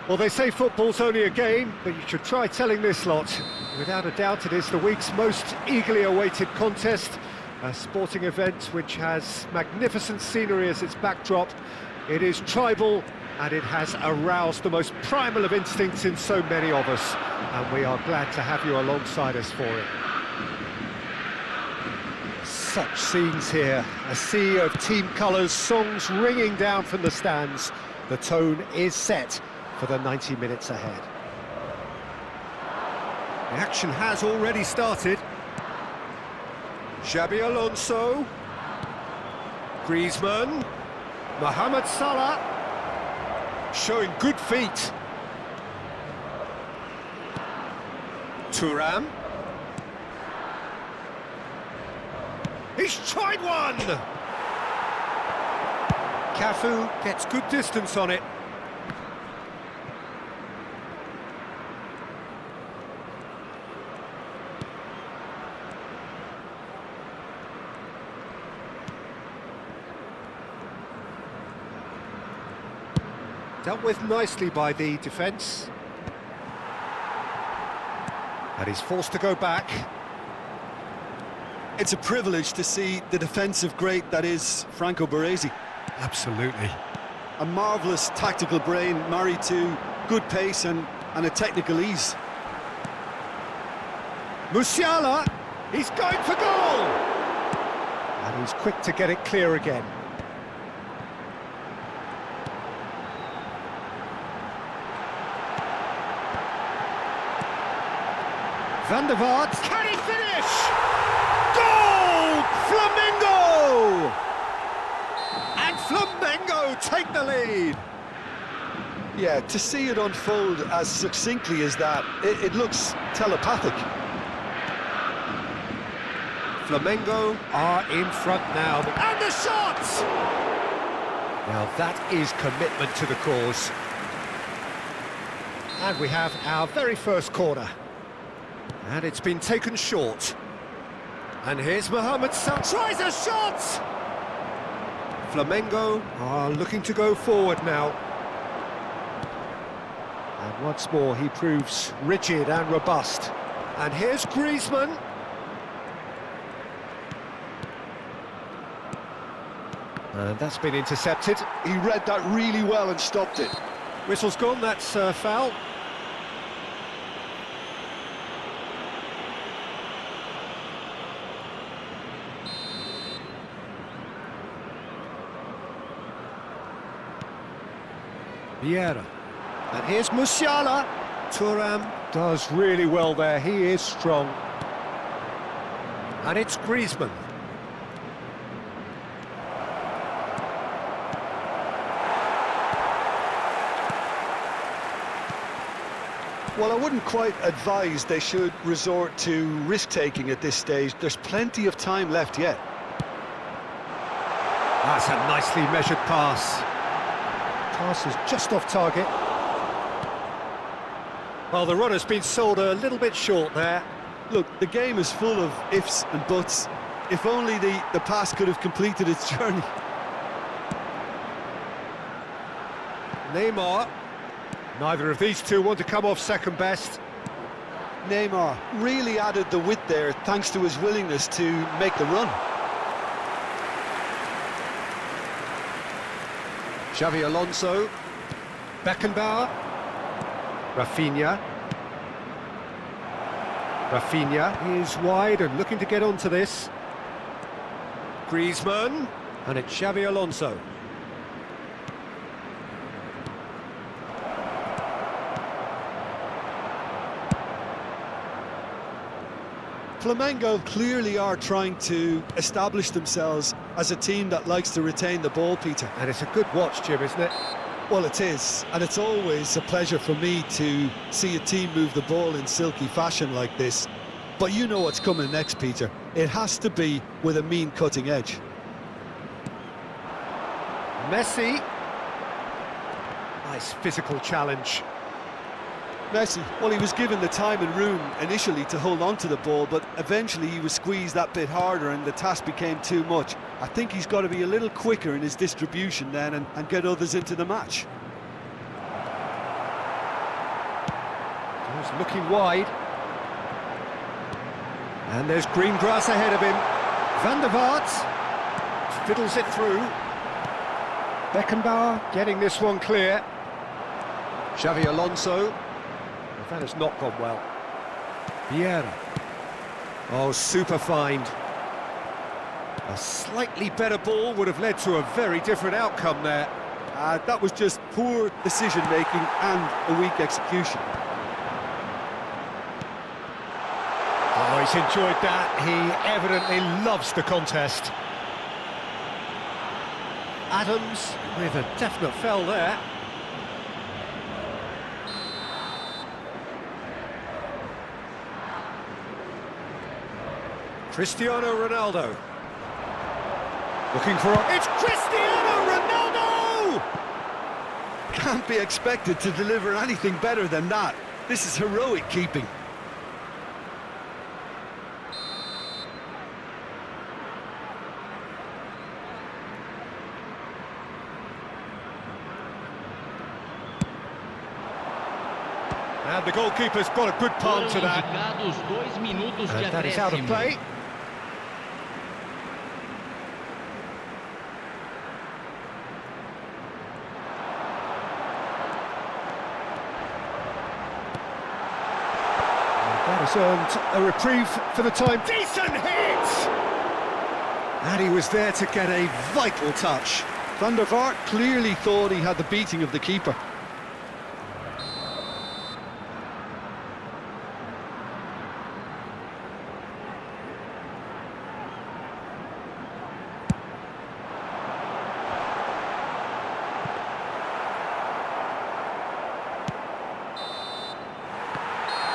Well, they say football's only a game, but you should try telling this lot. Without a doubt, it is the week's most eagerly awaited contest, a sporting event which has magnificent scenery as its backdrop. It is tribal, and it has aroused the most primal of instincts in so many of us, and we are glad to have you alongside us for it. Such scenes here, a sea of team colours, songs ringing down from the stands. The tone is set for the 90 minutes ahead. The action has already started. Xabi Alonso, Griezmann, Mohamed Salah, showing good feet. Thuram. He's tried one! Cafu gets good distance on it. Dealt with nicely by the defence. And he's forced to go back. It's a privilege to see the defensive great that is Franco Baresi. Absolutely. A marvellous tactical brain married to good pace and a technical ease. Musiala, he's going for goal! And he's quick to get it clear again. Van der Vaart, can he finish? Goal! Flamengo! And Flamengo take the lead. Yeah, to see it unfold as succinctly as that, it looks telepathic. Flamengo are in front now. And the shot! Now that is commitment to the cause. And we have our very first corner. And it's been taken short. And here's Mohamed Salah. Tries a shot! Flamengo are looking to go forward now. And once more he proves rigid and robust. And here's Griezmann. And that's been intercepted. He read that really well and stopped it. Whistle's gone, that's foul. Vieira. And here's Musiala. Thuram does really well there, he is strong. And it's Griezmann. Well, I wouldn't quite advise they should resort to risk-taking at this stage. There's plenty of time left yet. That's a nicely measured pass. Pass is just off target. Well, the runner's been sold a little bit short there. Look, the game is full of ifs and buts. If only the pass could have completed its journey. Neymar. Neither of these two want to come off second best. Neymar really added the width there thanks to his willingness to make the run. Xabi Alonso. Beckenbauer. Rafinha. Rafinha is wide and looking to get onto this. Griezmann. And it's Xabi Alonso. Flamengo clearly are trying to establish themselves as a team that likes to retain the ball, Peter. And it's a good watch, Jim, isn't it? Well, it is, and it's always a pleasure for me to see a team move the ball in silky fashion like this. But you know what's coming next, Peter. It has to be with a mean cutting edge. Messi. Nice physical challenge. Messi, well, he was given the time and room initially to hold on to the ball, but eventually he was squeezed that bit harder and the task became too much. I think he's got to be a little quicker in his distribution then and get others into the match. He's looking wide. And there's green grass ahead of him. Van der Vaart fiddles it through. Beckenbauer getting this one clear. Xavi Alonso. That has not gone well. Vieira. Oh, super find. A slightly better ball would have led to a very different outcome there. That was just poor decision-making and a weak execution. Oh, he's enjoyed that. He evidently loves the contest. Adams with a definite foul there. Cristiano Ronaldo. Looking for... It's Cristiano Ronaldo! Can't be expected to deliver anything better than that. This is heroic keeping. And the goalkeeper's got a good palm to that. And that is out of play. That has earned a reprieve for the time. Decent hit! And he was there to get a vital touch. Van der Vaart clearly thought he had the beating of the keeper.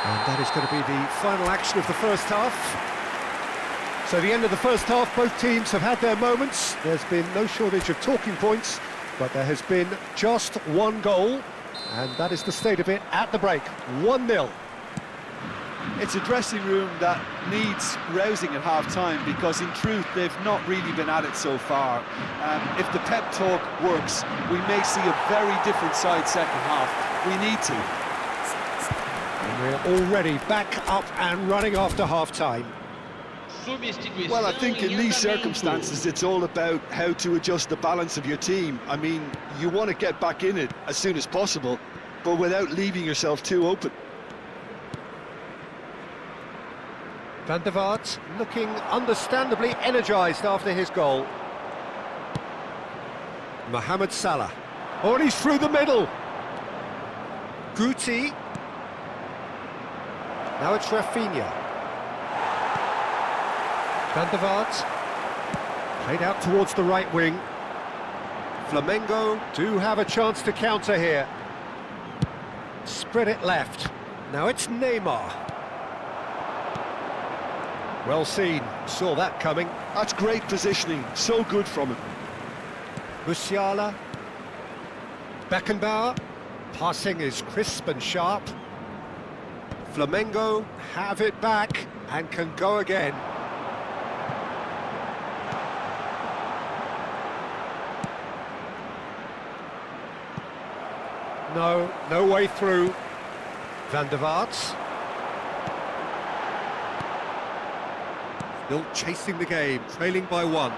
And that is going to be the final action of the first half. So the end of the first half, both teams have had their moments. There's been no shortage of talking points, but there has been just one goal, and that is the state of it at the break, 1-0. It's a dressing room that needs rousing at half-time because, in truth, they've not really been at it so far. If the pep talk works, we may see a very different side second half. We need to. And we're already back up and running after half-time. Well, I think in these circumstances, it's all about how to adjust the balance of your team. I mean, you want to get back in it as soon as possible, but without leaving yourself too open. Van der Vaart looking understandably energised after his goal. Mohamed Salah. Oh, and he's through the middle. Guti. Now it's Rafinha. Van der Vaart. Played out towards the right wing. Flamengo do have a chance to counter here. Spread it left. Now it's Neymar. Well seen, saw that coming. That's great positioning, so good from him. Musiala. Beckenbauer. Passing is crisp and sharp. Flamengo have it back and can go again. No way through. Van der Vaart. Still chasing the game, trailing by 1.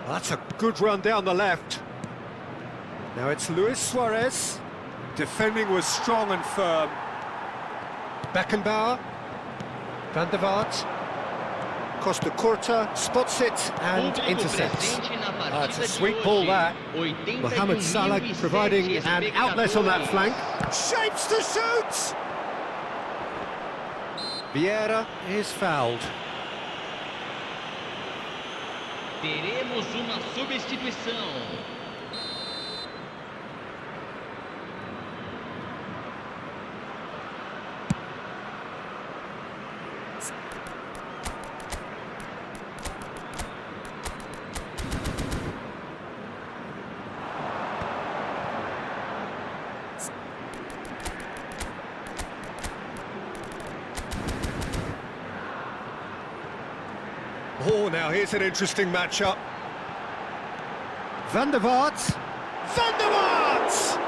That's a good run down the left. Now it's Luis Suárez. Defending was strong and firm. Beckenbauer. Van der Vaart. Costa Curta spots it and intercepts. It's a sweet ball that. Mohamed Salah providing an outlet on that flank. Shapes to shoot! Vieira is fouled. Teremos uma substituição. Oh, now here's an interesting matchup. Van der Vaart. Van der Vaart!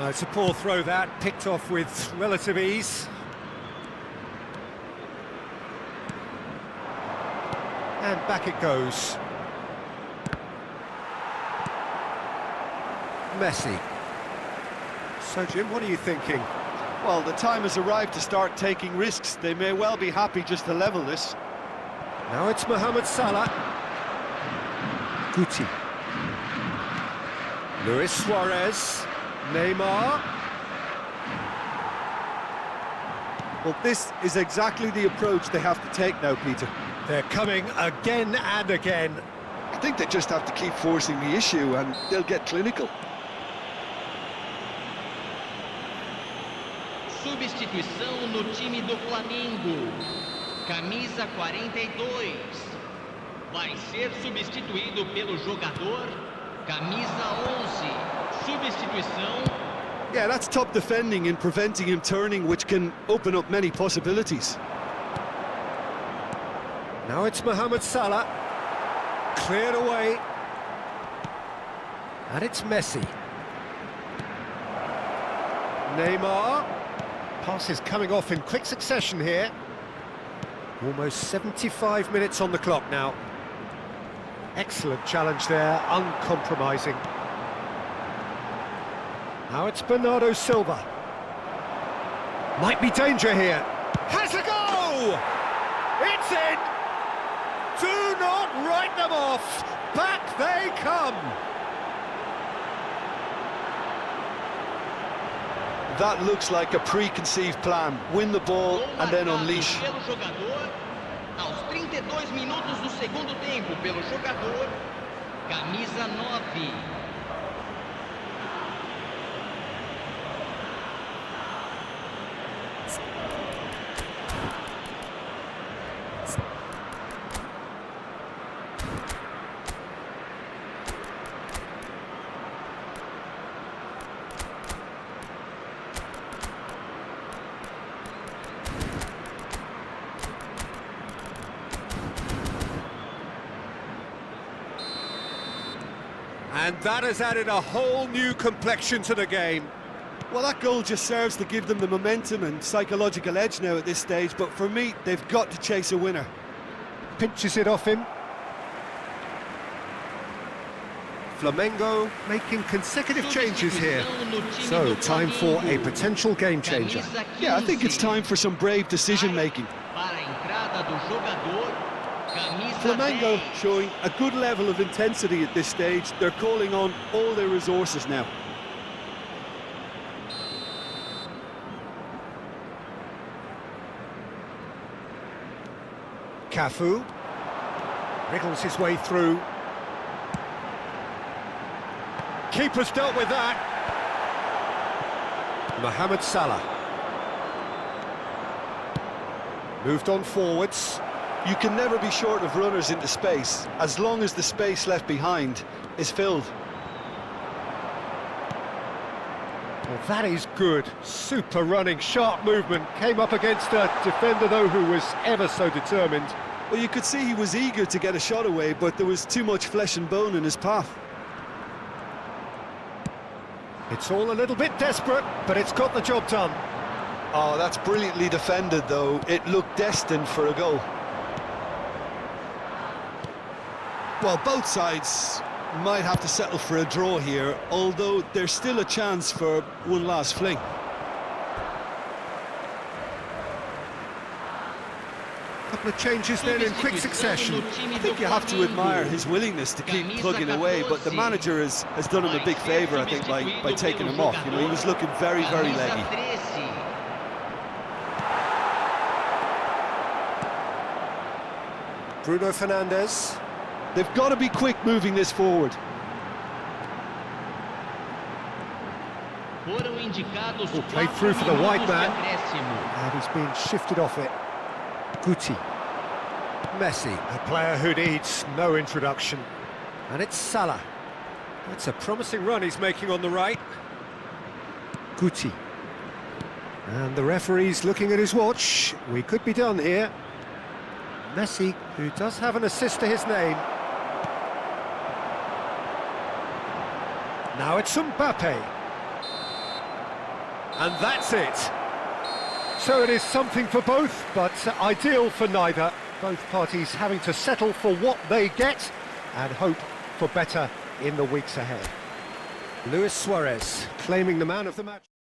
It's a poor throw that, picked off with relative ease. And back it goes. Messi. So, Jim, what are you thinking? Well, the time has arrived to start taking risks. They may well be happy just to level this. Now it's Mohamed Salah. Guti. Luis Suárez. Neymar. Well, this is exactly the approach they have to take now, Peter. They're coming again and again. I think they just have to keep forcing the issue and they'll get clinical. Substituição no time do Flamengo. Camisa 42. Vai ser substituído pelo jogador. Camisa 11. Substituição. Yeah, that's top defending and preventing him turning, which can open up many possibilities. Now it's Mohamed Salah. Cleared away. And it's Messi. Neymar. Passes coming off in quick succession here. Almost 75 minutes on the clock now. Excellent challenge there, uncompromising. Now it's Bernardo Silva. Might be danger here. Has a go! It's in! Do not write them off! Back they come! That looks like a preconceived plan. Win the ball and then unleash. Pelo jogador, aos 32 minutos do segundo tempo, pelo jogador, camisa 9. And that has added a whole new complexion to the game. Well, that goal just serves to give them the momentum and psychological edge now at this stage, but for me, they've got to chase a winner. Pinches it off him. Flamengo making consecutive changes here. So, time for a potential game changer. Yeah, I think it's time for some brave decision-making. Para a entrada do jogador, camisa Flamengo 10. showing a good level of intensity at this stage. They're calling on all their resources now. Cafu wriggles his way through. Keeper's dealt with that. Mohamed Salah. Moved on forwards. You can never be short of runners into space, as long as the space left behind is filled. Well, that is good. Super running, sharp movement. Came up against a defender, though, who was ever so determined. Well, you could see he was eager to get a shot away, but there was too much flesh and bone in his path. It's all a little bit desperate, but it's got the job done. Oh, that's brilliantly defended, though. It looked destined for a goal. Well, both sides might have to settle for a draw here, although there's still a chance for one last fling. A couple of changes then in quick succession. I think you have to admire his willingness to keep plugging away, but the manager has done him a big favour, I think, by taking him off. You know, he was looking very, very leggy. Bruno Fernandes. They've got to be quick moving this forward. Oh, played through for the wide man. And he's been shifted off it. Guti. Messi, a player who needs no introduction. And it's Salah. That's a promising run he's making on the right. Guti. And the referee's looking at his watch. We could be done here. Messi, who does have an assist to his name. Now it's Mbappe. And that's it. So it is something for both, but ideal for neither. Both parties having to settle for what they get and hope for better in the weeks ahead. Luis Suárez claiming the man of the match.